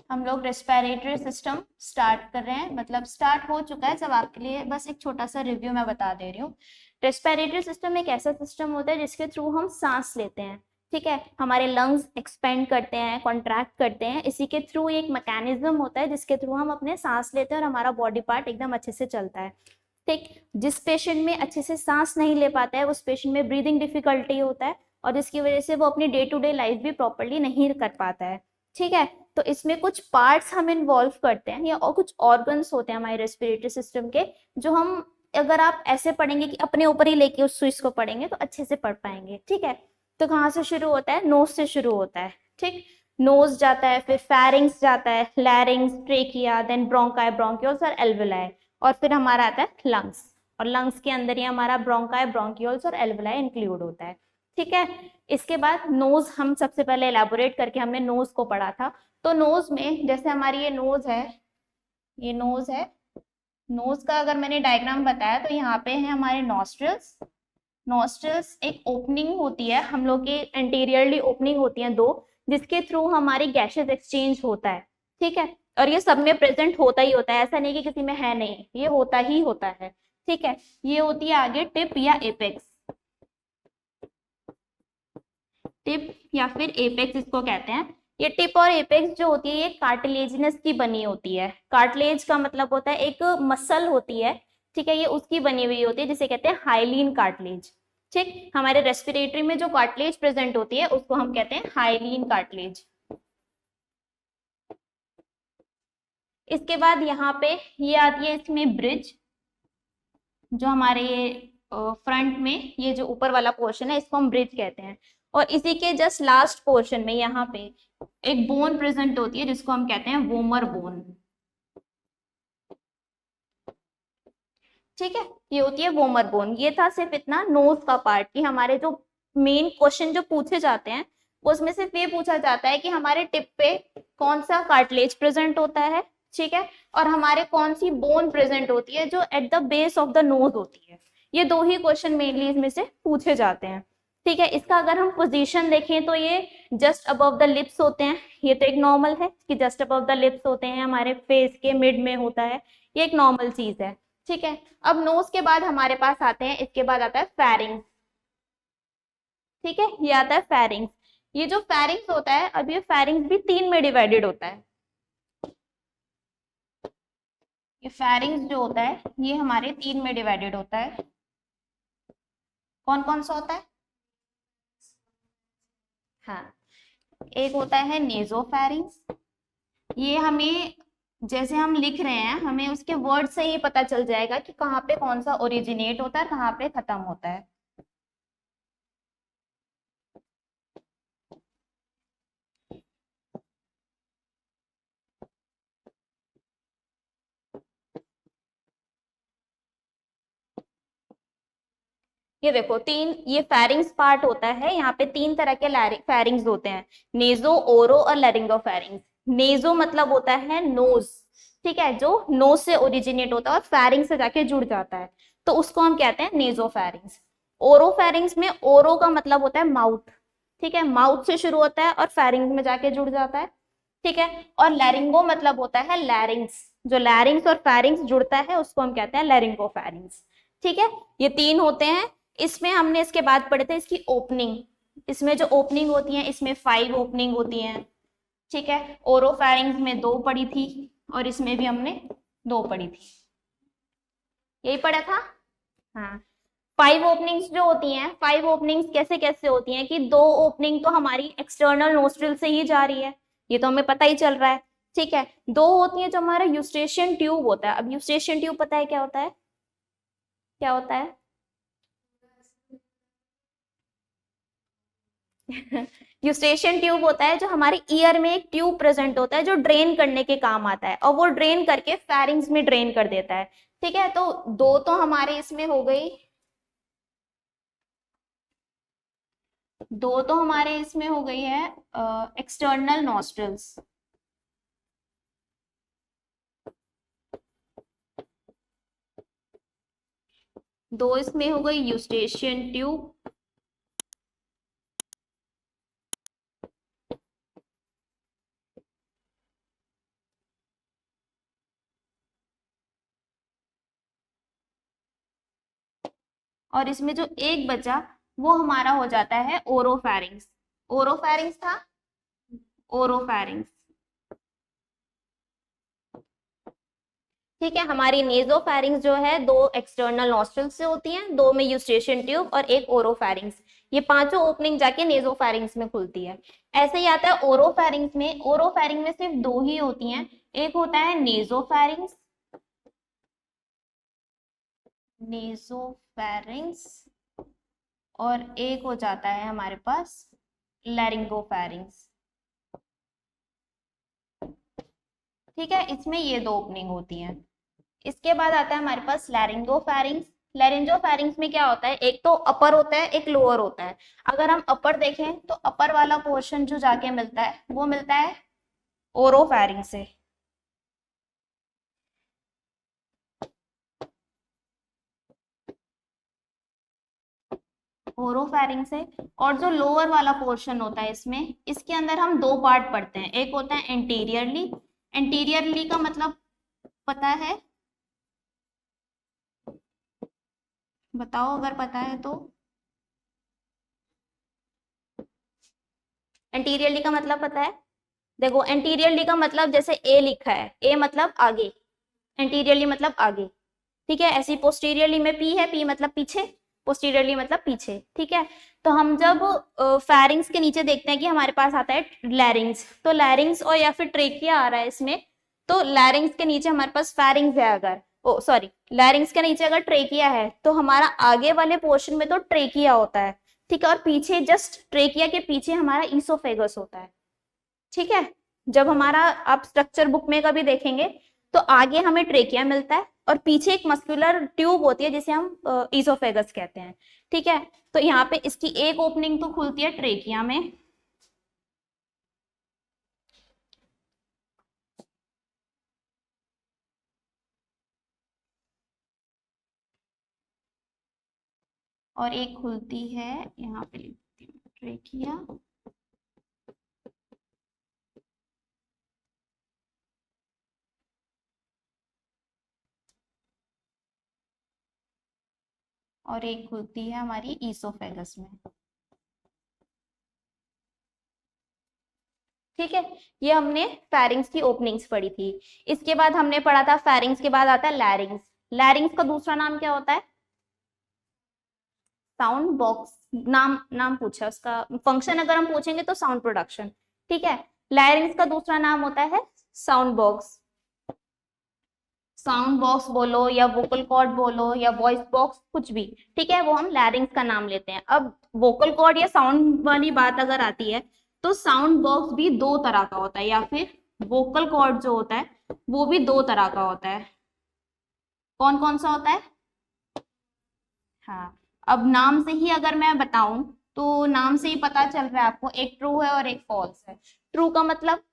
हम लोग respiratory system start कर रहे हैं, मतलब स्टार्ट हो चुका है। सब आपके लिए बस एक छोटा सा रिव्यू मैं बता दे रही हूँ। रेस्पिरेटरी सिस्टम एक ऐसा सिस्टम होता है जिसके थ्रू हम सांस लेते हैं। ठीक है, हमारे लंग्स एक्सपेंड करते हैं, कॉन्ट्रैक्ट करते हैं, इसी के थ्रू एक मैकेनिज्म होता है जिसके थ्रू हम अपने सांस लेते हैं और हमारा बॉडी पार्ट एकदम अच्छे से चलता है। ठीक, जिस पेशेंट में अच्छे से सांस नहीं ले पाता है उस पेशेंट में ब्रीदिंग डिफिकल्टी होता है और जिसकी वजह से वो अपनी डे टू डे लाइफ भी प्रॉपरली नहीं कर पाता है। ठीक है, तो इसमें कुछ पार्ट्स हम इन्वॉल्व करते हैं या और कुछ ऑर्गन्स होते हैं हमारे रेस्पिरेटरी सिस्टम के, जो हम अगर आप ऐसे पढ़ेंगे कि अपने ऊपर ही लेके उस स्विच को पढ़ेंगे तो अच्छे से पढ़ पाएंगे। ठीक है, तो कहाँ से शुरू होता है? नोज से शुरू होता है। ठीक, नोज जाता है, फिर फेरिंग्स जाता है, larynx, trachea, then bronchi, bronchioles और एल्वेलाई, और फिर हमारा आता है लंग्स। और लंग्स के अंदर ही हमारा ब्रोंकाई, ब्रोंकियोल्स और एल्वेलाई इंक्लूड होता है। ठीक है, इसके बाद नोज हम सबसे पहले एलैबोरेट करके हमने नोज को पढ़ा था। तो नोज में जैसे हमारी ये नोज है, ये नोज है, नोज का अगर मैंने डायग्राम बताया तो यहाँ पे है हमारे नॉस्ट्रल्स। नॉस्ट्रल्स एक ओपनिंग होती है, हम लोग की एंटीरियरली ओपनिंग होती है दो, जिसके थ्रू हमारी गैसेस एक्सचेंज होता है। ठीक है, और ये सब में प्रेजेंट होता ही होता है, ऐसा नहीं कि किसी में है नहीं, ये होता ही होता है। ठीक है, ये होती है आगे टिप या एपेक्स। टिप या फिर एपेक्स इसको कहते हैं। ये टिप और एपेक्स जो होती है ये कार्टिलेजिनस की बनी होती है। कार्टिलेज का मतलब होता है एक मसल होती है। ठीक है, ये उसकी बनी हुई होती है जिसे कहते हैं हाइलीन कार्टिलेज। ठीक, हमारे रेस्पिरेटरी में जो कार्टिलेज प्रेजेंट होती है उसको हम कहते हैं हाइलीन कार्टिलेज। इसके बाद यहाँ पे ये आती है इसमें ब्रिज, जो हमारे ये फ्रंट में ये जो ऊपर वाला पोर्शन है इसको हम ब्रिज कहते हैं। और इसी के जस्ट लास्ट पोर्शन में यहाँ पे एक बोन प्रेजेंट होती है जिसको हम कहते हैं वोमर बोन। ठीक है, ये होती है वोमर बोन। ये था सिर्फ इतना नोज का पार्ट कि हमारे जो मेन क्वेश्चन जो पूछे जाते हैं उसमें सिर्फ ये पूछा जाता है कि हमारे टिप पे कौन सा कार्टिलेज प्रेजेंट होता है। ठीक है, और हमारे कौन सी बोन प्रेजेंट होती है जो at the base of the nose होती है। ये दो ही क्वेश्चन मेनली इसमें से पूछे जाते हैं। ठीक है, इसका अगर हम पोजीशन देखें तो ये जस्ट अबव द लिप्स होते हैं। ये तो एक नॉर्मल है कि जस्ट अबव द लिप्स होते हैं, हमारे फेस के मिड में होता है, ये एक नॉर्मल चीज है। ठीक है, अब नोज के बाद हमारे पास आते हैं, इसके बाद आता है फेरिंग्स। ठीक है, ये आता है फेरिंग्स। ये जो फेरिंग्स होता है, अब ये फेरिंग्स भी तीन में डिवाइडेड होता है। ये फेरिंग्स जो होता है ये हमारे तीन में डिवाइडेड होता है। कौन कौन सा होता है? हाँ, एक होता है नेजोफेरिंग्स। ये हमें जैसे हम लिख रहे हैं हमें उसके वर्ड से ही पता चल जाएगा कि कहाँ पे कौन सा ओरिजिनेट होता है, कहाँ पे खत्म होता है। ये देखो तीन, ये फेरिंग्स पार्ट होता है, यहाँ पे तीन तरह के फेरिंग्स होते हैं, नेजो, ओरो और लैरिंगोफेरिंग्स। नेजो मतलब होता है नोज। ठीक है, जो नोज से ओरिजिनेट होता है और फेरिंग से जाके जुड़ जाता है, तो उसको हम कहते हैं नेजोफेरिंग्स। ओरोफेरिंग्स में ओरो का मतलब होता है माउथ। ठीक है, माउथ से शुरू होता है और फेरिंग में जाके जुड़ जाता है। ठीक है, और लैरिंगो मतलब होता है लैरिंग्स, जो लैरिंग्स और फेरिंग्स जुड़ता है उसको हम कहते हैं लैरिंगोफेरिंग्स। ठीक है, ये तीन होते हैं। इसमें हमने इसके बाद पढ़े थे इसकी ओपनिंग। इसमें जो ओपनिंग होती है इसमें 5 ओपनिंग होती हैं। ठीक है, ओरोफेरिंग्स में 2 पढ़ी थी और इसमें भी हमने 2 पढ़ी थी। यही पढ़ा था। हाँ, 5 ओपनिंग्स जो होती हैं, 5 ओपनिंग्स कैसे कैसे होती हैं कि 2 ओपनिंग तो हमारी एक्सटर्नल नोस्ट्रिल से ही जा रही है, ये तो हमें पता ही चल रहा है। ठीक है, 2 होती है जो हमारा यूस्टेशियन ट्यूब होता है। अब यूस्टेशियन ट्यूब पता है क्या होता है? क्या होता है? यूस्टेशियन ट्यूब होता है जो हमारे ईयर में एक ट्यूब प्रेजेंट होता है जो ड्रेन करने के काम आता है और वो ड्रेन करके फेरिंग्स में ड्रेन कर देता है। ठीक है, तो 2 तो हमारे इसमें हो गई, 2 तो हमारे इसमें हो गई है एक्सटर्नल नॉस्ट्रल्स। 2 इसमें हो गई यूस्टेशियन ट्यूब। और इसमें जो एक बचा वो हमारा हो जाता है ओरोफैरिंग्स। ओरोफैरिंग्स था, ओरोफैरिंग्स। ठीक है, हमारी नेजोफैरिंग्स जो है दो एक्सटर्नल नॉस्ट्रल से होती हैं, दो में यूस्टेशियन ट्यूब और एक ओरोफैरिंग्स। ये पांचों ओपनिंग जाके नेजोफैरिंग्स में खुलती है। ऐसे ही आता है ओरोफैरिंग्स में। ओरोफैरिंग में सिर्फ दो ही होती हैं, एक होता है नेजोफैरिंग्स, नेजोफैरिंग्स, और एक हो जाता है हमारे पास लैरिंगोफैरिंग्स। ठीक है, इसमें ये दो ओपनिंग होती हैं। इसके बाद आता है हमारे पास लैरिंगोफैरिंग्स। लैरिंगोफैरिंग्स में क्या होता है, एक तो अपर होता है, एक लोअर होता है। अगर हम अपर देखें तो अपर वाला पोर्शन जो जाके मिलता है वो मिलता है ओरोफैरिंग से। ओरोफैरिंग से। और जो लोअर वाला पोर्शन होता है इसमें, इसके अंदर हम दो पार्ट पढ़ते हैं। एक होता है एंटीरियरली। एंटीरियरली का मतलब पता है? बताओ अगर पता है तो। एंटीरियरली का मतलब पता है? देखो, एंटीरियरली का मतलब जैसे ए लिखा है, ए मतलब आगे, एंटीरियरली मतलब आगे। ठीक है, ऐसी पोस्टीरियरली में पी है, पी मतलब पीछे, पोस्टीरियरली मतलब पीछे। ठीक है, तो हम जब फेरिंग्स के नीचे देखते हैं कि हमारे पास आता है लैरिंग्स, तो लैरिंग्स और या फिर ट्रेकिया आ रहा है इसमें, तो लैरिंग्स के नीचे हमारे पास फेरिंग्स है। अगर ओ सॉरी, लैरिंग्स के नीचे अगर ट्रेकिया है तो हमारा आगे वाले पोर्शन में तो ट्रेकिया होता है। ठीक है, और पीछे जस्ट ट्रेकिया के पीछे हमारा ईसोफेगस होता है। ठीक है, जब हमारा आप स्ट्रक्चर बुक में कभी देखेंगे तो आगे हमें ट्रेकिया मिलता है और पीछे एक मस्कुलर ट्यूब होती है जिसे हम ईसोफेगस कहते हैं। ठीक है, तो यहाँ पे इसकी एक ओपनिंग तो खुलती है ट्रेकिया में, और एक खुलती है यहाँ पे लिखती हूँ ट्रेकिया, और एक खुलती है हमारी ईसोफेगस में। ठीक है, ये हमने फेरिंग्स की ओपनिंग्स पढ़ी थी। इसके बाद हमने पढ़ा था, फेरिंग्स के बाद आता है लैरिंग्स। लैरिंग्स का दूसरा नाम क्या होता है? Sound box. नाम नाम पूछा, उसका फंक्शन अगर हम पूछेंगे तो साउंड प्रोडक्शन। ठीक है, लैरिंग्स का दूसरा नाम होता है साउंड बॉक्स। साउंड बॉक्स बोलो या वोकल कॉर्ड बोलो या वॉइस बॉक्स, कुछ भी। ठीक है, वो हम लैरिंग्स का नाम लेते हैं। अब वोकल कॉर्ड या साउंड वाली बात अगर आती है तो साउंड बॉक्स भी दो तरह का होता है, या फिर वोकल कॉर्ड जो होता है वो भी दो तरह का होता है। कौन कौन सा होता है? हाँ, अब नाम से ही अगर मैं बताऊं तो नाम से ही पता चल रहा है आपको, एक ट्रू है और एक फॉल्स है। ट्रू का मतलब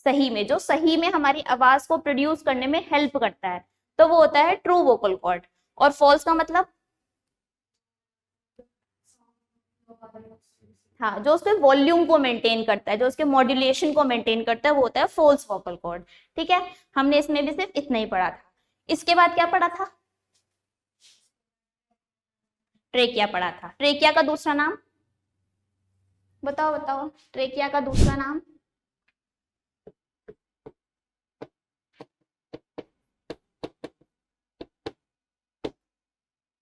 सही में, जो सही में हमारी आवाज को प्रोड्यूस करने में हेल्प करता है, तो वो होता है ट्रू वोकल कॉर्ड। और फॉल्स का मतलब, हाँ, जो उसके वॉल्यूम को मेंटेन करता है, जो उसके मॉड्यूलेशन को मेंटेन करता है, वो होता है फॉल्स वोकल कॉर्ड। ठीक है, हमने इसमें भी सिर्फ इतना ही पढ़ा था। इसके बाद क्या पढ़ा था? ट्रेकिया पढ़ा था। ट्रेकिया का दूसरा नाम बताओ, बताओ ट्रेकिया का दूसरा नाम।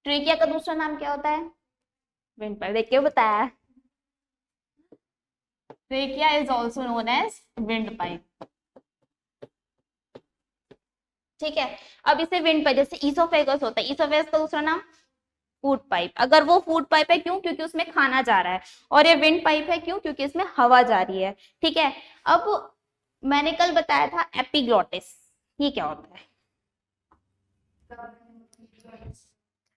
ट्रेकिया का दूसरा नाम क्या होता है? विंड पाइप, देख के बताया। Trachea is also known as windpipe. ठीक है, अब इसे विंड पाइप, जैसे ईसोफेगस होता है, ईसोफेगस का दूसरा नाम फूड पाइप। अगर वो फूड पाइप है, क्यों? क्योंकि उसमें खाना जा रहा है। और ये विंड पाइप है, क्यों? क्योंकि इसमें हवा जा रही है। ठीक है, अब मैंने कल बताया था एपिग्लॉटिस, ये क्या होता है?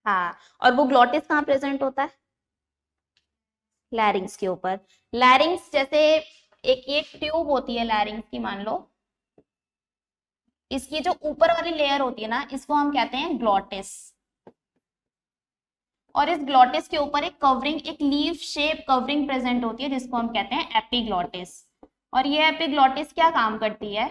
हाँ, और वो ग्लॉटिस कहाँ प्रेजेंट होता है? लैरिंग्स के ऊपर। लैरिंग्स जैसे एक ये ट्यूब होती है लैरिंग्स की, मान लो इसकी जो ऊपर वाली लेयर होती है ना, इसको हम कहते हैं ग्लॉटिस। और इस ग्लॉटिस के ऊपर एक कवरिंग, एक लीफ शेप कवरिंग प्रेजेंट होती है जिसको हम कहते हैं एपिग्लॉटिस। और ये एपिग्लॉटिस क्या काम करती है?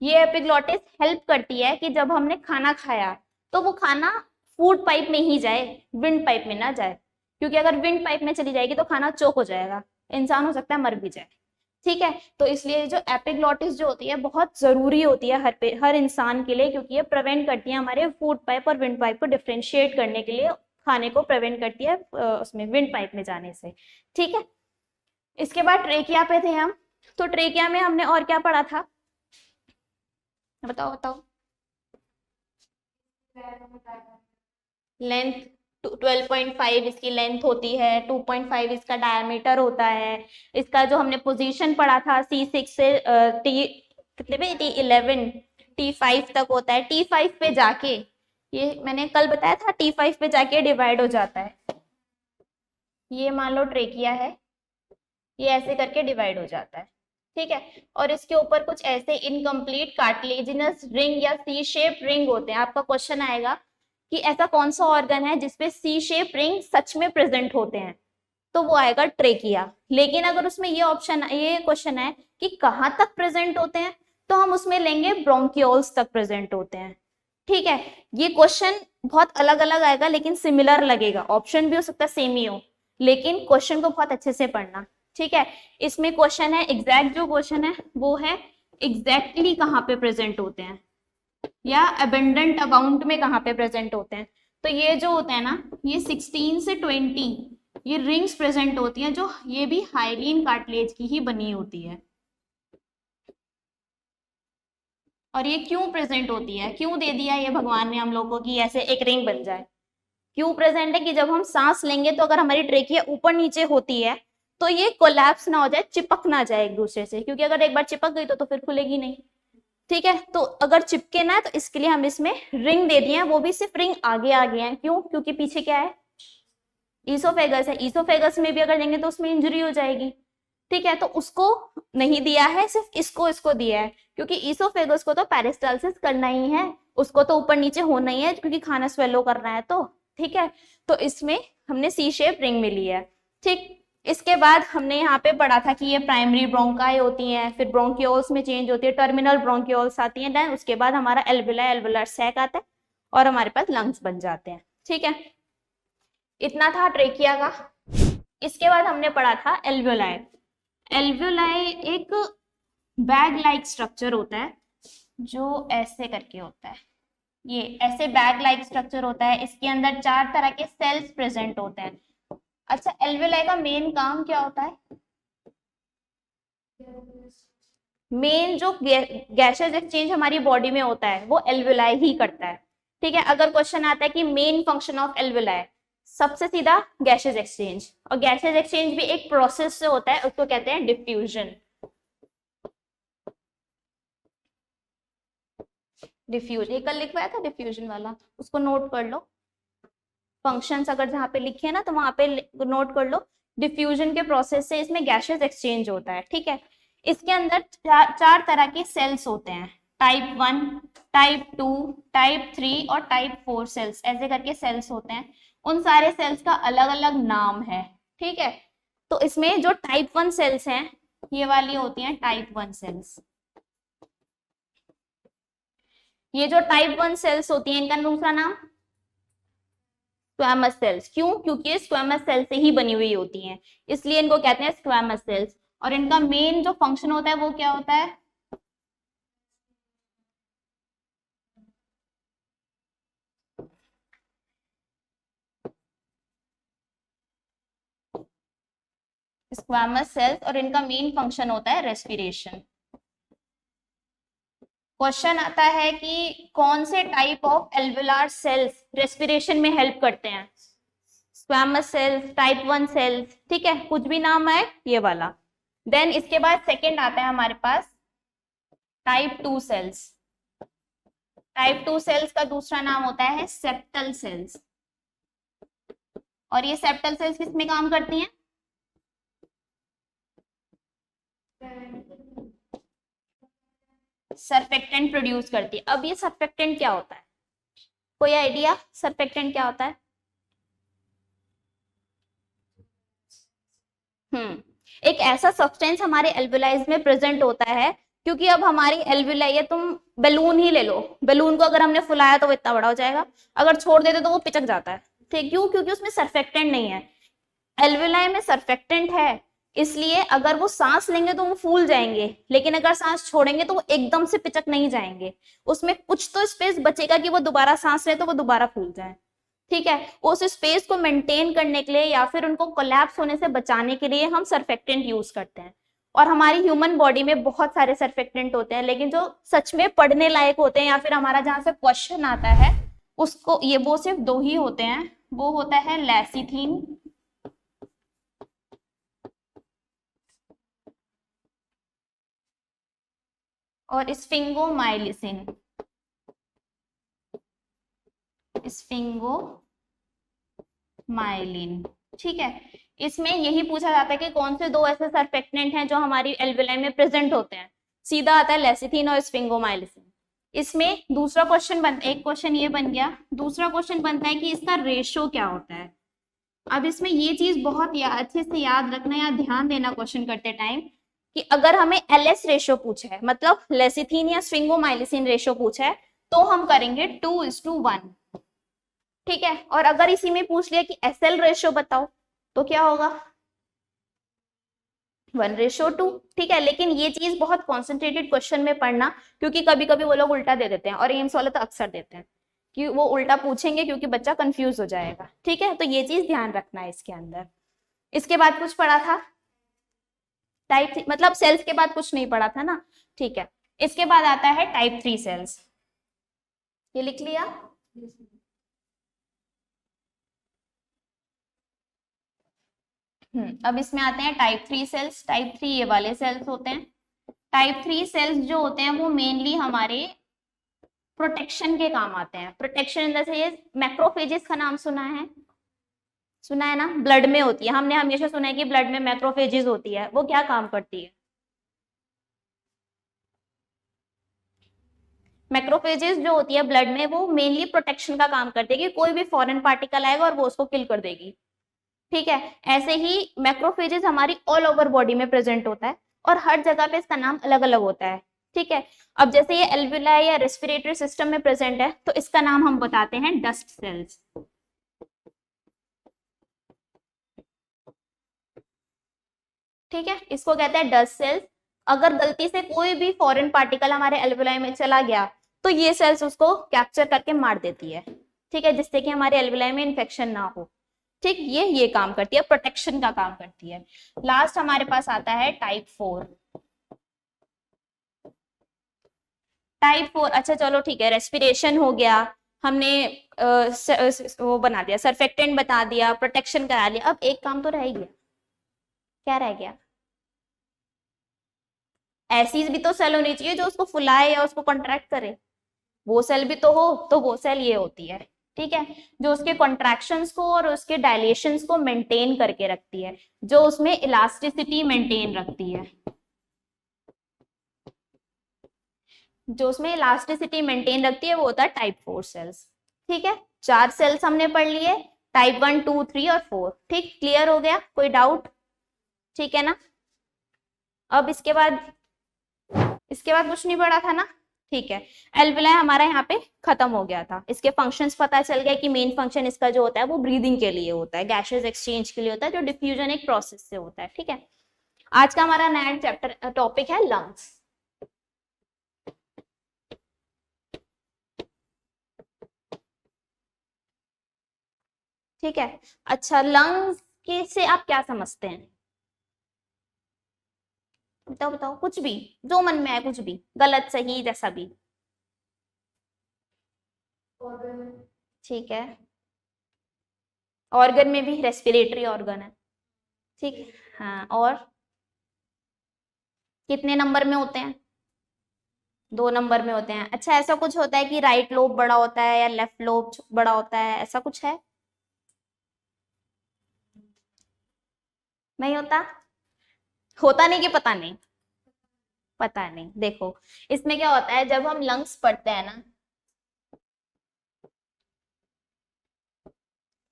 ये एपिग्लॉटिस हेल्प करती है कि जब हमने खाना खाया तो वो खाना फूड पाइप में ही जाए, विंड पाइप में ना जाए, क्योंकि अगर विंड पाइप में चली जाएगी तो खाना चोक हो जाएगा, इंसान हो सकता है मर भी जाए। ठीक है, तो इसलिए जो एपिग्लॉटिस जो होती है बहुत जरूरी होती है हर इंसान के लिए, क्योंकि ये प्रिवेंट करती है हमारे फूड पाइप और विंड पाइप को डिफ्रेंशिएट करने के लिए, खाने को प्रिवेंट करती है उसमें विंड पाइप में जाने से। ठीक है, इसके बाद ट्रेकिया पे थे हम, तो ट्रेकिया में हमने और क्या पढ़ा था, बताओ बताओ। लेंथ 12.5 इसकी लेंथ होती है, 2.5 इसका डायमीटर होता है। इसका जो हमने पोजीशन पढ़ा था C6 से टी कितने पे T11 T5 तक होता है, T5 पे जाके, ये मैंने कल बताया था, T5 पे जाके डिवाइड हो जाता है। ये मान लो ट्रेकिया है, ये ऐसे करके डिवाइड हो जाता है। ठीक है, और इसके ऊपर कुछ ऐसे इनकम्प्लीट कार्टिलेजिनस रिंग या सी शेप रिंग होते हैं। आपका क्वेश्चन आएगा कि ऐसा कौन सा ऑर्गन है जिसपे सी शेप रिंग सच में प्रेजेंट होते हैं, तो वो आएगा ट्रेकिया। लेकिन अगर उसमें ये क्वेश्चन है कि कहाँ तक प्रेजेंट होते हैं, तो हम उसमें लेंगे ब्रोंकियोल्स तक प्रेजेंट होते हैं। ठीक है, ये क्वेश्चन बहुत अलग अलग आएगा लेकिन सिमिलर लगेगा, ऑप्शन भी हो सकता है सेम ही हो, लेकिन क्वेश्चन को बहुत अच्छे से पढ़ना। ठीक है, इसमें क्वेश्चन है, एग्जैक्ट जो क्वेश्चन है वो है एग्जैक्टली कहाँ पे प्रेजेंट होते हैं, या अबेंडेंट अमाउंट में कहाँ पे प्रेजेंट होते हैं। तो ये जो होता है ना, ये 16 से 20 ये रिंग्स प्रेजेंट होती हैं, जो ये भी हाइलीन कार्टिलेज की ही बनी होती है। और ये क्यों प्रेजेंट होती है, क्यों दे दिया ये भगवान ने हम लोग को कि ऐसे एक रिंग बन जाए, क्यों प्रेजेंट है कि जब हम सांस लेंगे तो अगर हमारी ट्रेकिया ऊपर नीचे होती है तो ये कोलैप्स ना हो जाए, चिपक ना जाए एक दूसरे से, क्योंकि अगर एक बार चिपक गई तो फिर खुलेगी नहीं। ठीक है, तो अगर चिपके ना है तो इसके लिए हम इसमें रिंग दे दिए हैं, वो भी सिर्फ रिंग आगे आगे है, क्यों, क्योंकि पीछे क्या है, ईसोफेगस है, ईसोफेगस में भी अगर देंगे तो उसमें इंजरी हो जाएगी। ठीक है, तो उसको नहीं दिया है, सिर्फ इसको इसको दिया है, क्योंकि ईसोफेगस को तो पेरिस्टालसिस करना ही है, उसको तो ऊपर नीचे होना ही है, क्योंकि खाना स्वेलो करना है तो। ठीक है, तो इसमें हमने सी शेप रिंग मिली है। ठीक, इसके बाद हमने यहाँ पे पढ़ा था कि ये प्राइमरी ब्रोंकाई होती हैं, फिर ब्रोंकियोल्स में चेंज होती है, टर्मिनल ब्रोंकियोल्स आती हैं, देन उसके बाद हमारा एल्वुलाई एल्वुलर सैक आता है और हमारे पास लंग्स बन जाते हैं। ठीक है, इतना था ट्रेकिया का। इसके बाद हमने पढ़ा था एल्वुलाई। एल्वुलाई एक बैग लाइक स्ट्रक्चर होता है, जो ऐसे करके होता है, ये ऐसे बैग लाइक स्ट्रक्चर होता है, इसके अंदर 4 तरह के सेल्स प्रेजेंट होते हैं। अच्छा, एल्वुलाई का मेन काम क्या होता है, मेन जो गैसेस एक्सचेंज हमारी बॉडी में होता है वो एल्वुलाई ही करता है। ठीक है, अगर क्वेश्चन आता है कि मेन फंक्शन ऑफ एल्वुलाई, सबसे सीधा गैसेस एक्सचेंज, और गैसेस एक्सचेंज भी एक प्रोसेस से होता है, उसको कहते हैं डिफ्यूजन। डिफ्यूजन, ये कल लिखवाया था डिफ्यूजन वाला, उसको नोट कर लो, फंक्शंस अगर जहाँ पे लिखे हैं ना तो वहां पे नोट कर लो। डिफ्यूजन के प्रोसेस से इसमें गैसेस एक्सचेंज होता है। ठीक है, इसके अंदर चार तरह के सेल्स होते हैं, टाइप 1, टाइप 2, टाइप 3 और टाइप 4 सेल्स, ऐसे करके सेल्स होते हैं। उन सारे सेल्स का अलग अलग नाम है। ठीक है, तो इसमें जो टाइप 1 सेल्स हैं ये वाली होती हैं टाइप 1 सेल्स। ये जो टाइप 1 सेल्स होती हैं इनका दूसरा नाम स्क्वैमस सेल्स, क्यों, क्योंकि ये स्क्वैमस सेल से ही बनी हुई होती हैं, इसलिए इनको कहते हैं स्क्वैमस सेल्स। और इनका मेन जो फंक्शन होता है वो क्या होता है, स्क्वैमस सेल्स, और इनका मेन फंक्शन होता है रेस्पिरेशन। क्वेश्चन आता है कि कौन से टाइप ऑफ एल्वुलार सेल्स रेस्पिरेशन में हेल्प करते हैं, स्क्वैमस सेल्स, टाइप 1 सेल्स। ठीक है, कुछ भी नाम है ये वाला। देन इसके बाद सेकंड आता है हमारे पास टाइप 2 सेल्स। टाइप 2 सेल्स का दूसरा नाम होता है सेप्टल सेल्स। और ये सेप्टल सेल्स किसमें काम करती हैं, सरफेक्टेंट प्रोड्यूस करती है। अब ये सरफेक्टेंट क्या होता है, कोई आइडिया सरफेक्टेंट क्या होता है? एक ऐसा सब्सटेंस हमारे एल्वुलाइज में प्रेजेंट होता है, क्योंकि अब हमारी एल्वुलाई, तुम बैलून ही ले लो, बैलून को अगर हमने फुलाया तो वो इतना बड़ा हो जाएगा, अगर छोड़ देते तो वो पिचक जाता है। ठीक, क्यों? क्योंकि उसमें सरफेक्टेंट नहीं है। एल्वेलाई में सरफेक्टेंट है, इसलिए अगर वो सांस लेंगे तो वो फूल जाएंगे, लेकिन अगर सांस छोड़ेंगे तो वो एकदम से पिचक नहीं जाएंगे, उसमें कुछ तो स्पेस बचेगा कि वो दोबारा सांस ले तो वो दोबारा फूल जाए। ठीक है, उस स्पेस को मेंटेन करने के लिए या फिर उनको कोलैप्स होने से बचाने के लिए हम सरफेक्टेंट यूज करते हैं। और हमारी ह्यूमन बॉडी में बहुत सारे सरफेक्टेंट होते हैं, लेकिन जो सच में पढ़ने लायक होते हैं या फिर हमारा जहां से क्वेश्चन आता है उसको, ये वो सिर्फ दो ही होते हैं। वो होता है लेसिथिन और स्फिंगोमाइलिसिन। स्फिंगोमाइलिन, ठीक है। इसमें यही पूछा जाता है कि कौन से दो ऐसे सरफेक्टेंट हैं जो हमारी एल्वेलाई में प्रेजेंट होते हैं। सीधा आता है लेसिथिन और स्फिंगोमाइलिसिन। इसमें दूसरा क्वेश्चन बन, एक क्वेश्चन ये बन गया, दूसरा क्वेश्चन बनता है कि इसका रेशो क्या होता है। अब इसमें ये चीज बहुत अच्छे से याद रखना या ध्यान देना क्वेश्चन करते टाइम, कि अगर हमें एलएस रेशो पूछा है, मतलब लेसिथिन या स्फिंगोमाइलिसिन रेशो पूछा है, तो हम करेंगे 2:1। ठीक है, और अगर इसी में पूछ लिया कि एसएल रेशो बताओ, तो क्या होगा? 1:2। ठीक है, लेकिन ये चीज बहुत कॉन्सेंट्रेटेड क्वेश्चन में पढ़ना, क्योंकि कभी कभी वो लोग उल्टा दे देते हैं, और एम्स वाले तो अक्सर देते हैं कि वो उल्टा पूछेंगे क्योंकि बच्चा कंफ्यूज हो जाएगा। ठीक है, तो ये चीज ध्यान रखना है इसके अंदर। इसके बाद कुछ पढ़ा था टाइप, मतलब सेल्स के बाद कुछ नहीं पढ़ा था ना। ठीक है, इसके बाद आता है टाइप 3 सेल्स। ये लिख लिया? अब इसमें आते हैं टाइप 3 सेल्स। टाइप 3 ये वाले सेल्स होते हैं। टाइप 3 सेल्स जो होते हैं वो मेनली हमारे प्रोटेक्शन के काम आते हैं। Protection in the sense, macrophages का नाम सुना है? सुना है ना, ब्लड में होती है, हमने हमेशा सुना है कि ब्लड में मैक्रोफेजेस होती है। वो क्या काम करती है? मैक्रोफेजेस जो होती है ब्लड में, वो मेनली प्रोटेक्शन का काम करती है कि कोई भी फॉरेन पार्टिकल आएगा और वो उसको किल कर देगी। ठीक है, ऐसे ही मैक्रोफेजेस हमारी ऑल ओवर बॉडी में प्रेजेंट होता है, और हर जगह पे इसका नाम अलग अलग होता है। ठीक है, अब जैसे ये एल्विलाई या रेस्पिरेटरी सिस्टम में प्रेजेंट है, तो इसका नाम हम बताते हैं डस्ट सेल्स। ठीक है, इसको कहते हैं डस्ट सेल्स। अगर गलती से कोई भी फॉरेन पार्टिकल हमारे एल्विलाई में चला गया, तो ये सेल्स उसको कैप्चर करके मार देती है। ठीक है, जिससे कि हमारे एल्विलाई में इन्फेक्शन ना हो। ठीक, ये काम करती है, प्रोटेक्शन का काम करती है। लास्ट हमारे पास आता है टाइप 4। टाइप 4, अच्छा चलो ठीक है, रेस्पिरेशन हो गया, हमने वो बना दिया, सरफेक्टेंट बता दिया, प्रोटेक्शन करा लिया। अब एक काम तो रह ही गया। क्या रह गया? ऐसी भी तो सेल होनी चाहिए जो उसको फुलाए या उसको कॉन्ट्रैक्ट करे। वो सेल भी तो हो, तो वो सेल ये होती है। ठीक है, जो उसके कॉन्ट्रैक्शंस को और उसके डायलेशंस को मेंटेन करके रखती है, जो उसमें इलास्टिसिटी मेंटेन रखती है, जो उसमें इलास्टिसिटी मेंटेन रखती है, वो होता है टाइप 4 सेल्स। ठीक है, 4 सेल्स हमने पढ़ लिए, टाइप 1, 2, 3 और 4। ठीक, क्लियर हो गया? कोई डाउट? ठीक है ना। अब इसके बाद कुछ नहीं पढ़ा था ना। ठीक है, एल्विलाई हमारा यहाँ पे खत्म हो गया था। इसके फंक्शंस पता चल गया कि मेन फंक्शन इसका जो होता है वो ब्रीदिंग के लिए होता है, गैसेस एक्सचेंज के लिए होता है, जो डिफ्यूजन एक प्रोसेस से होता है। ठीक है, आज का हमारा नया चैप्टर टॉपिक है लंग्स। ठीक है, अच्छा लंग्स के से आप क्या समझते हैं? बताओ बताओ, कुछ भी जो मन में आए, कुछ भी, गलत सही जैसा भी। ठीक है, ऑर्गन में भी रेस्पिरेटरी ऑर्गन है। ठीक है, हाँ, और कितने नंबर में होते हैं? 2 नंबर में होते हैं। अच्छा, ऐसा कुछ होता है कि राइट लोब बड़ा होता है या लेफ्ट लोब बड़ा होता है, ऐसा कुछ है? नहीं होता? होता नहीं कि पता नहीं? पता नहीं। देखो, इसमें क्या होता है, जब हम लंग्स पढ़ते हैं ना,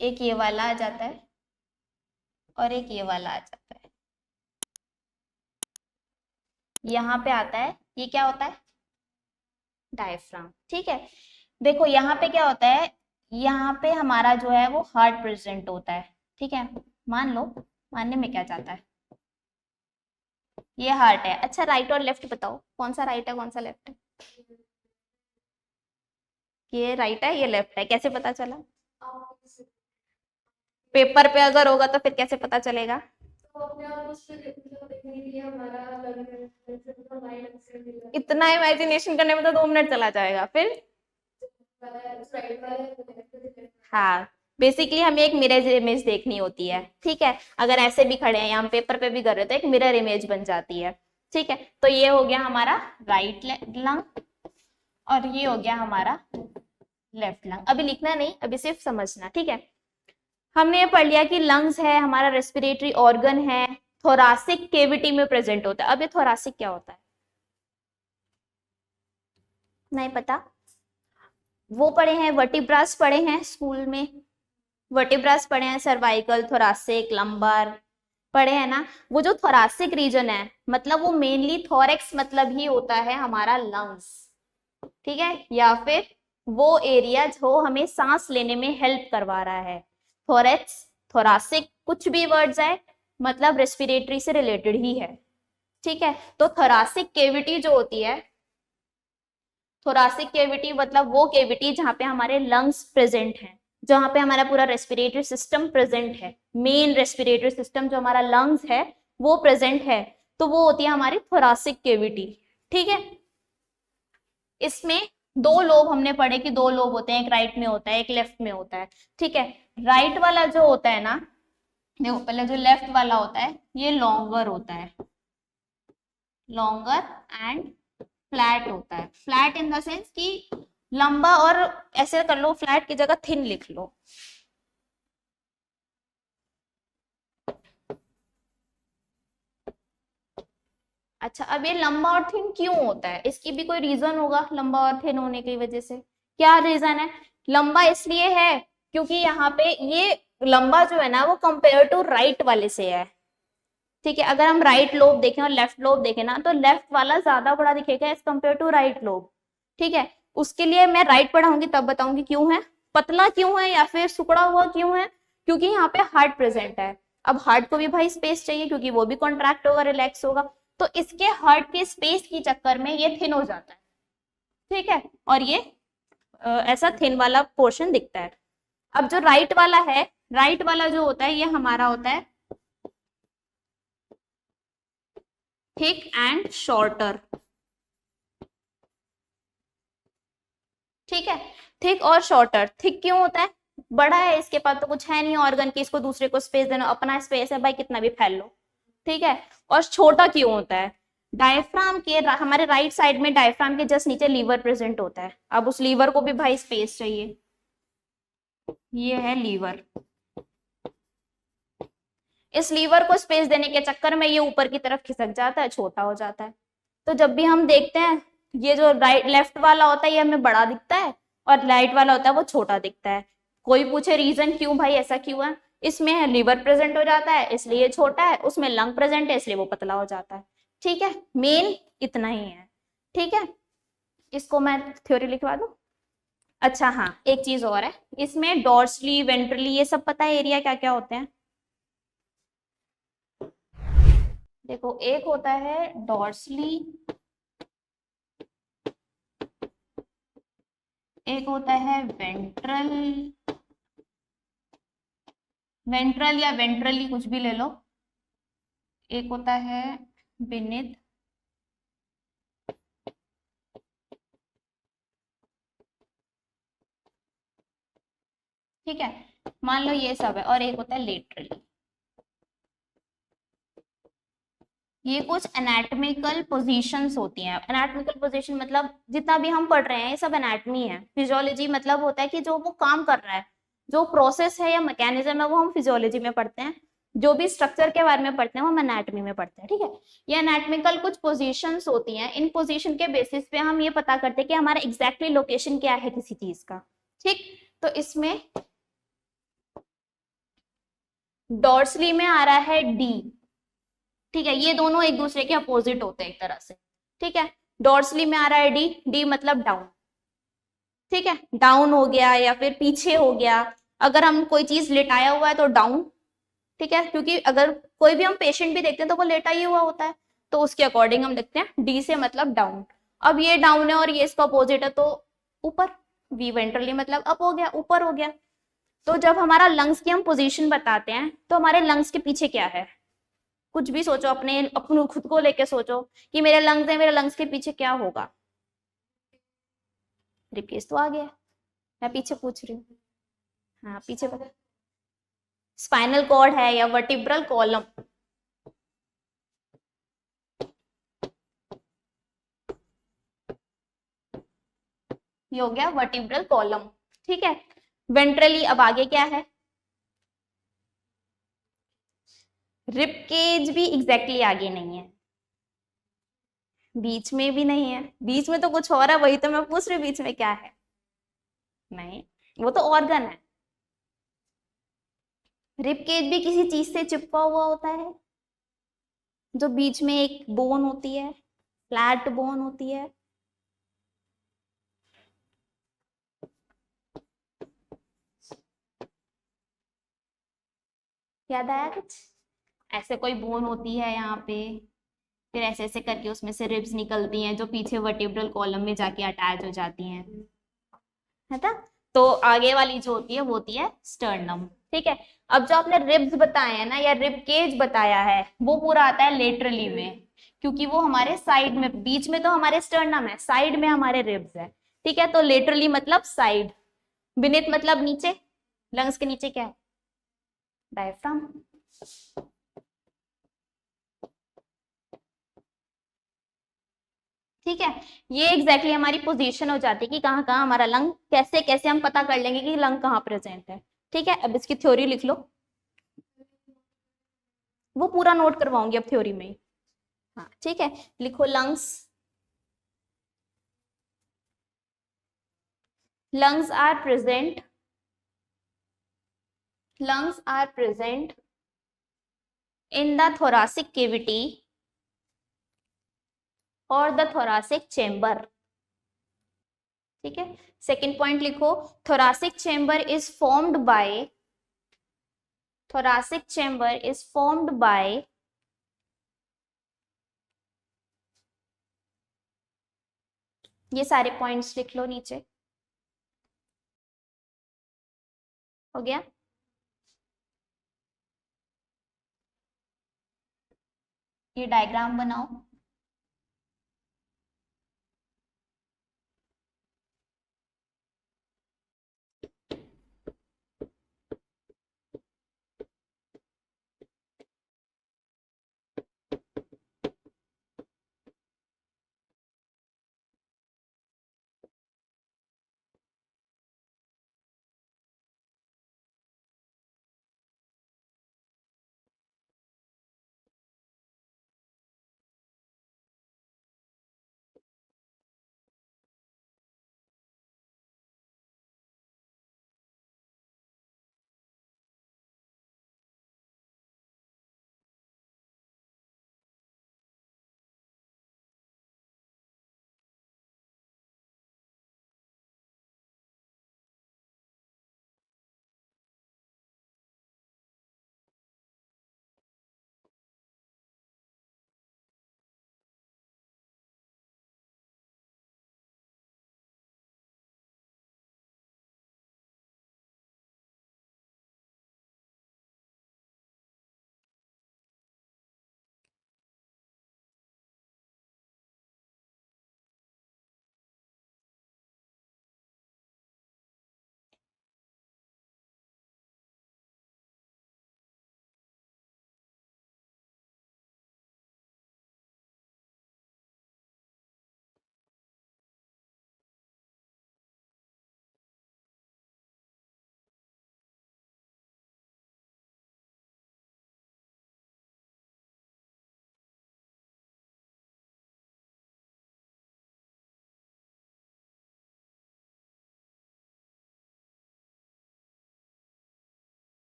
एक ये वाला आ जाता है और एक ये वाला आ जाता है। यहाँ पे आता है, ये क्या होता है? डायफ्राम। ठीक है, देखो यहाँ पे क्या होता है, यहाँ पे हमारा जो है वो हार्ट प्रेजेंट होता है। ठीक है, मान लो, मानने में क्या चाहता है, ये हार्ट है। अच्छा, राइट और लेफ्ट बताओ, कौन सा राइट है कौन सा लेफ्ट है? ये राइट है ये लेफ्ट है, कैसे पता चला? पेपर पे अगर होगा तो फिर कैसे पता चलेगा? इतना इमेजिनेशन करने में तो 2 मिनट चला जाएगा फिर। हाँ, बेसिकली हमें एक मिरर इमेज देखनी होती है। ठीक है, अगर ऐसे भी खड़े हैं, हम पेपर पे भी कर रहे हो तो एक मिरर इमेज बन जाती है। ठीक है, तो ये हो गया हमारा राइट लंग और ये हो गया हमारा लेफ्ट लंग। अभी लिखना नहीं, अभी सिर्फ समझना। ठीक है, हमने ये पढ़ लिया कि लंग्स है हमारा रेस्पिरेटरी ऑर्गन है, थोरासिक केविटी में प्रेजेंट होता है। अब ये थोरासिक क्या होता है? नहीं पता? वो पढ़े हैं, वर्टिब्रास पढ़े हैं स्कूल में, वर्टिब्रास पढ़े हैं, सर्वाइकल, थोरासिक, लंबर पढ़े हैं ना। वो जो थोरासिक रीजन है, मतलब वो मेनली थोरेक्स मतलब ही होता है हमारा लंग्स। ठीक है, या फिर वो एरिया जो हमें सांस लेने में हेल्प करवा रहा है। थोरेक्स, थोरासिक, कुछ भी वर्ड्स आए मतलब रेस्पिरेटरी से रिलेटेड ही है। ठीक है, तो थोरासिक केविटी जो होती है, थोरासिक केविटी मतलब वो केविटी जहां पे हमारे लंग्स प्रेजेंट हैं, जहां पे हमारा पूरा रेस्पिरेटरी सिस्टम प्रेजेंट है, मेन रेस्पिरेटरी सिस्टम जो हमारा लंग्स है वो प्रेजेंट है, तो वो होती है हमारी थोरासिक केविटी। ठीक है, इसमें 2 लोब हमने पढ़े कि 2 लोब होते हैं, एक राइट में होता है एक लेफ्ट में होता है। ठीक है, राइट वाला जो होता है ना, देखो पहले जो लेफ्ट वाला होता है ये लॉन्गर होता है, लॉन्गर एंड फ्लैट होता है। फ्लैट इन द सेंस कि लंबा, और ऐसे कर लो, फ्लैट की जगह थिन लिख लो। अच्छा, अब ये लंबा और थिन क्यों होता है? इसकी भी कोई रीजन होगा लंबा और थिन होने की वजह से। क्या रीजन है? लंबा इसलिए है क्योंकि यहाँ पे ये लंबा जो है ना वो कंपेयर टू राइट वाले से है। ठीक है, अगर हम राइट लोब देखें और लेफ्ट लोब देखें ना, तो लेफ्ट वाला ज्यादा बड़ा दिखेगा as compare to right lobe. ठीक है, उसके लिए मैं राइट पढ़ाऊंगी तब बताऊंगी क्यों है, पतला क्यों है या फिर सिकुड़ा हुआ क्यों है, क्योंकि यहाँ पे हार्ट प्रेजेंट है। अब हार्ट को भी भाई स्पेस चाहिए क्योंकि वो भी कॉन्ट्रैक्ट होगा, रिलैक्स होगा, तो इसके हार्ट के स्पेस के चक्कर में ये थिन हो जाता है। ठीक है, और ये ऐसा थिन वाला पोर्शन दिखता है। अब जो राइट वाला है, राइट वाला जो होता है ये हमारा होता है थिक एंड शॉर्टर। ठीक है, थिक और शॉर्टर। थिक क्यों होता है? बड़ा है, इसके पास तो कुछ है नहीं ऑर्गन की, इसको दूसरे को स्पेस देना, अपना स्पेस है भाई, कितना भी फैल लो। ठीक है, और छोटा क्यों होता है? डायफ्राम के हमारे राइट साइड में डायफ्राम के जस्ट नीचे लीवर प्रेजेंट होता है। अब उस लीवर को भी भाई स्पेस चाहिए, ये है लीवर। इस लीवर को स्पेस देने के चक्कर में ये ऊपर की तरफ खिसक जाता है, छोटा हो जाता है। तो जब भी हम देखते हैं, ये जो राइट लेफ्ट वाला होता है ये हमें बड़ा दिखता है और राइट वाला होता है वो छोटा दिखता है। कोई पूछे रीजन क्यों भाई ऐसा क्यों है? इसमें लिवर प्रेजेंट हो जाता है इसलिए ये छोटा है, उसमें लंग प्रेजेंट है इसलिए वो पतला हो जाता है। ठीक है, मेन इतना ही है। ठीक है, इसको मैं थ्योरी लिखवा दूं? अच्छा हाँ, एक चीज और है, इसमें डॉर्सली, वेंट्रली, ये सब पता है एरिया क्या क्या होते हैं? देखो, एक होता है डॉर्सली, एक होता है वेंट्रल, वेंट्रल या वेंट्रली कुछ भी ले लो, एक होता है बिनिथ, ठीक है, मान लो ये सब है, और एक होता है लेटरली। ये कुछ एनाटॉमिकल पोजीशंस होती हैं। एनाटॉमिकल पोजीशन मतलब जितना भी हम पढ़ रहे हैं ये सब एनाटॉमी है। फिजियोलॉजी मतलब होता है कि जो वो काम कर रहा है, जो प्रोसेस है या मैकेनिज्म है वो हम फिजियोलॉजी में पढ़ते हैं, जो भी स्ट्रक्चर के बारे में पढ़ते हैं वो हम एनाटॉमी में पढ़ते हैं। ठीक है, ये एनाटॉमिकल कुछ पोजीशंस होती हैं, इन पोजीशन के बेसिस पे हम ये पता करते हैं कि हमारा एग्जैक्टली लोकेशन क्या है किसी चीज का। ठीक, तो इसमें डॉर्सली में आ रहा है डी। ठीक है, ये दोनों एक दूसरे के अपोजिट होते हैं एक तरह से। ठीक है, डॉर्सली में आ रहा है डी, डी मतलब डाउन, ठीक है, डाउन हो गया या फिर पीछे हो गया। अगर हम कोई चीज लेटाया हुआ है तो डाउन, ठीक है, क्योंकि अगर कोई भी हम पेशेंट भी देखते हैं तो वो लेटा ही हुआ होता है, तो उसके अकॉर्डिंग हम लिखते हैं डी से मतलब डाउन। अब ये डाउन है और ये इसका अपोजिट है तो ऊपर, वी वेंट्रली मतलब अप हो गया, ऊपर हो गया। तो जब हमारा लंग्स की हम पोजीशन बताते हैं तो हमारे लंग्स के पीछे क्या है, कुछ भी सोचो, अपने खुद को लेके सोचो कि मेरे लंग्स है, मेरे लंग्स के पीछे क्या होगा। रिप्लेस तो आ गया, मैं पीछे पूछ रही हूँ। हाँ पीछे बता, स्पाइनल कॉर्ड है या वर्टिब्रल कॉलम। ये हो गया वर्टिब्रल कॉलम, ठीक है। वेंट्रली अब आगे क्या है, रिब केज भी एग्जैक्टली आगे नहीं है, बीच में भी नहीं है, बीच में तो कुछ और है, वही तो मैं पूछ रही हूँ बीच में क्या है। नहीं, वो तो ऑर्गन है। रिब केज भी किसी चीज से चिपका हुआ होता है, जो बीच में एक बोन होती है, फ्लैट बोन होती है। याद आया कुछ, ऐसे कोई बोन होती है यहाँ पे, फिर ऐसे ऐसे करके उसमें से रिब्स निकलती हैं जो पीछे वर्टिब्रल कॉलम में जाके अटैच हो जाती हैं, है ना। तो आगे वाली जो होती है वो होती है स्टर्नम, ठीक है। अब जो आपने रिब्स बताए हैं ना या रिब केज बताया है वो पूरा आता है लेटरली में, क्योंकि वो हमारे साइड में, बीच में तो हमारे स्टर्नम है, साइड में हमारे रिब्स है, ठीक है। तो लेटरली मतलब साइड, बिनिथ मतलब नीचे, लंग्स के नीचे क्या है, डायफ्राम, ठीक है। ये एग्जैक्टली हमारी पोजीशन हो जाती है कि कहाँ कहाँ हमारा लंग, कैसे कैसे हम पता कर लेंगे कि लंग कहाँ प्रेजेंट है, ठीक है। अब इसकी थ्योरी लिख लो, वो पूरा नोट करवाऊंगी अब थ्योरी में ही। हाँ ठीक है, लिखो lungs, lungs are present, lungs are present in the thoracic cavity or the thoracic chamber, ठीक है। सेकेंड पॉइंट लिखो, thoracic chamber is formed by, thoracic chamber is formed by, ये सारे पॉइंट्स लिख लो नीचे, हो गया। ये डायग्राम बनाओ,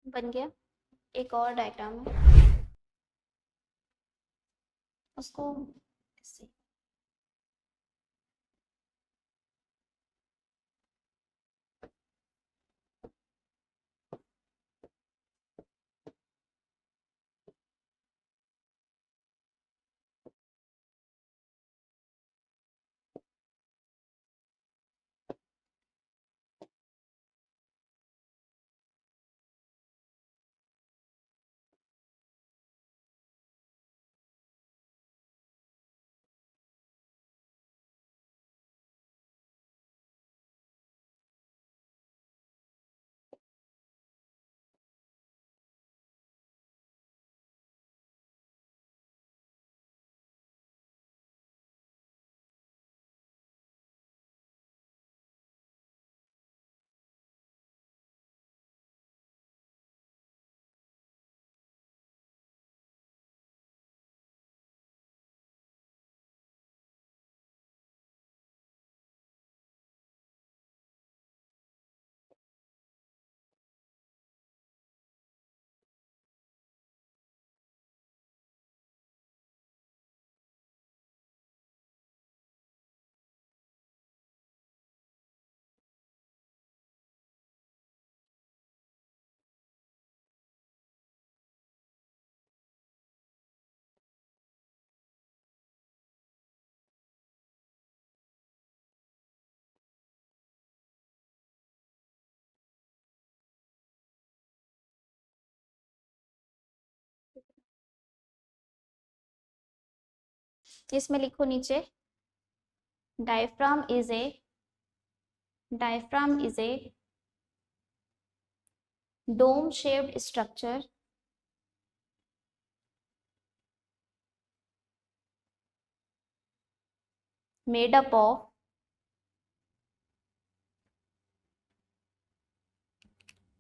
बन गया। एक और डायग्राम है, उसको ऐसे इसमें लिखो नीचे, diaphragm is a dome shaped structure made up of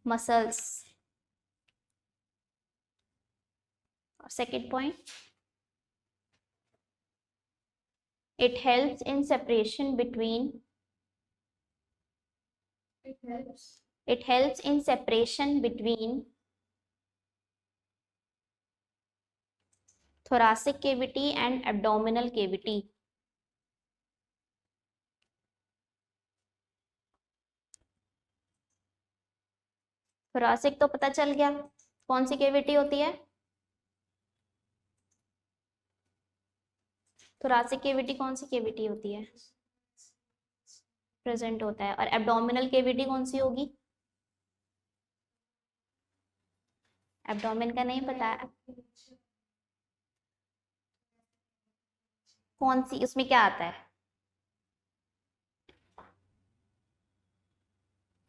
muscles. Second point, it helps in separation between thoracic cavity and abdominal cavity. Thoracic तो पता चल गया, कौन सी केविटी होती है? थोरासिक केविटी कौन सी केविटी होती है? प्रेजेंट होता है। और एब्डोमिनल केविटी कौन सी होगी? एब्डोमेन का नहीं पता है, कौन सी, उसमें क्या आता है?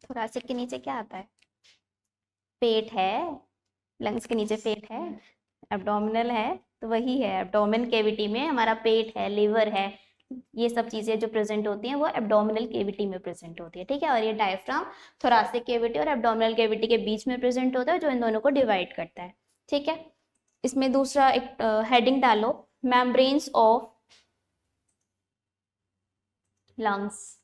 थोरासिक के नीचे क्या आता है? पेट है, लंग्स के नीचे पेट है, एब्डोमिनल है, तो वही है। एब्डोमेन केविटी में हमारा पेट है, लिवर है, ये सब चीजें जो प्रेजेंट होती हैं वो एब्डोमिनल केविटी में प्रेजेंट होती है, ठीक है। और ये डायफ्राम थोरासिक केविटी और एब्डोमिनल केविटी के बीच में प्रेजेंट होता है, जो इन दोनों को डिवाइड करता है, ठीक है। इसमें दूसरा एक हेडिंग डालो, मेम्ब्रेन्स ऑफ लंग्स।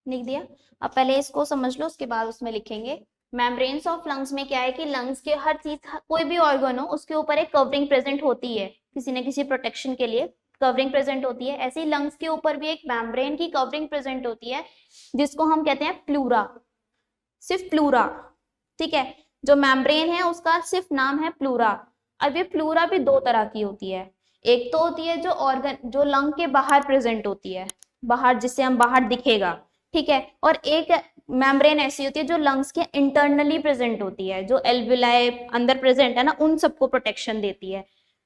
लिख दिया। अब पहले इसको समझ लो, उसके बाद उसमें लिखेंगे। मेम्ब्रेन्स ऑफ लंग्स में क्या है कि लंग्स के हर चीज, कोई भी ऑर्गन हो उसके ऊपर एक कवरिंग प्रेजेंट होती है, किसी न किसी प्रोटेक्शन के लिए कवरिंग प्रेजेंट होती है। ऐसे ही लंग्स के ऊपर भी एक मेम्ब्रेन की कवरिंग प्रेजेंट होती है, जिसको हम कहते हैं प्लूरा, सिर्फ प्लूरा, ठीक है। जो मेम्ब्रेन है उसका सिर्फ नाम है प्लूरा। अब ये प्लूरा भी दो तरह की होती है, एक तो होती है जो ऑर्गन जो लंग के बाहर प्रेजेंट होती है, बाहर, जिससे हम बाहर दिखेगा, ठीक है। और एक मेम्ब्रेन ऐसी होती है जो लंग्स के इंटरनली प्रेजेंट होती है, जो एल्विलाई अंदर प्रेजेंट है ना, उन सबको प्रोटेक्शन देती है।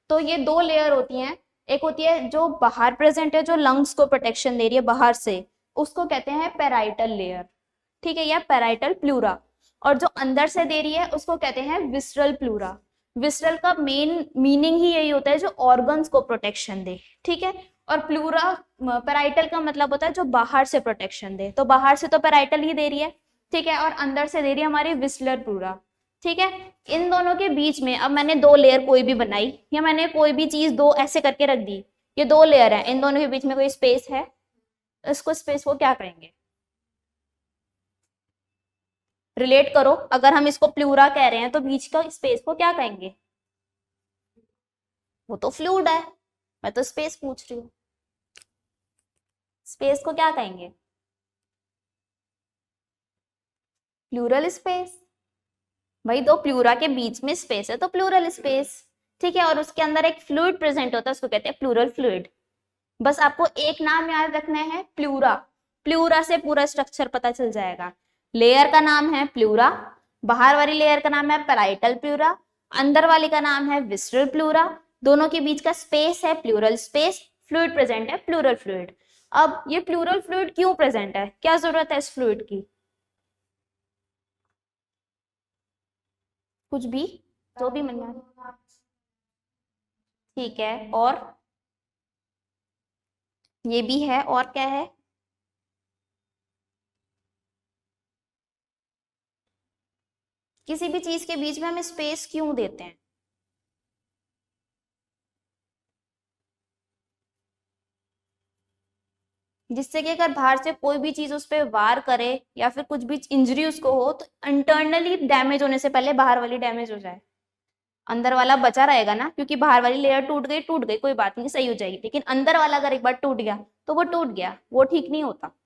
तो ये दो लेयर होती हैं, एक होती है जो बाहर प्रेजेंट है, जो लंग्स को प्रोटेक्शन दे रही है बाहर से, उसको कहते हैं पेराइटल लेयर, ठीक है, या पेराइटल प्लूरा। और जो अंदर से दे रही है उसको कहते हैं विसरल प्लूरा। विसरल का मेन मीनिंग ही यही होता है, जो ऑर्गन्स को प्रोटेक्शन दे, ठीक है। और प्लूरा, पेराइटल का मतलब होता है जो बाहर से प्रोटेक्शन दे, तो बाहर से तो पेराइटल ही दे रही है, ठीक है, और अंदर से दे रही है हमारी विसलर प्लूरा, ठीक है। इन दोनों के बीच में अब मैंने दो लेयर कोई भी बनाई, या मैंने कोई भी चीज दो ऐसे करके रख दी, ये दो लेयर है, इन दोनों के बीच में कोई स्पेस है, इसको स्पेस को क्या कहेंगे? रिलेट करो, अगर हम इसको प्लूरा कह रहे हैं तो बीच का स्पेस को क्या कहेंगे? वो तो फ्लूइड है, मैं तो स्पेस पूछ रही हूँ, स्पेस को क्या कहेंगे? Plural space. भाई दो प्लूरा के बीच में स्पेस है तो प्लूरल स्पेस, ठीक है। और उसके अंदर एक फ्लूइड प्रेजेंट होता है, उसको कहते हैं प्लूरल फ्लूइड। बस आपको एक नाम याद रखना है, प्लूरा। प्लूरा से पूरा स्ट्रक्चर पता चल जाएगा। लेयर का नाम है प्लूरा, बाहर वाली लेयर का नाम है पैराइटल प्लूरा, अंदर वाली का नाम है विस्ट्रल प्लूरा, दोनों के बीच का स्पेस है प्लूरल स्पेस, फ्लूइड प्रेजेंट है प्लूरल फ्लूइड। अब ये प्लूरल फ्लूइड क्यों प्रेजेंट है, क्या जरूरत है इस फ्लूइड की? कुछ भी, जो भी मन में आए। ठीक है, और ये भी है, और क्या है? किसी भी चीज के बीच में हम स्पेस क्यों देते हैं? जिससे कि अगर बाहर से कोई भी चीज उस पर वार करे या फिर कुछ भी इंजरी उसको हो तो इंटरनली डैमेज होने से पहले बाहर वाली डैमेज हो जाए, अंदर वाला बचा रहेगा ना। क्योंकि बाहर वाली लेयर टूट गई कोई बात नहीं, सही हो जाएगी, लेकिन अंदर वाला अगर एक बार टूट गया तो वो टूट गया, वो ठीक नहीं होता।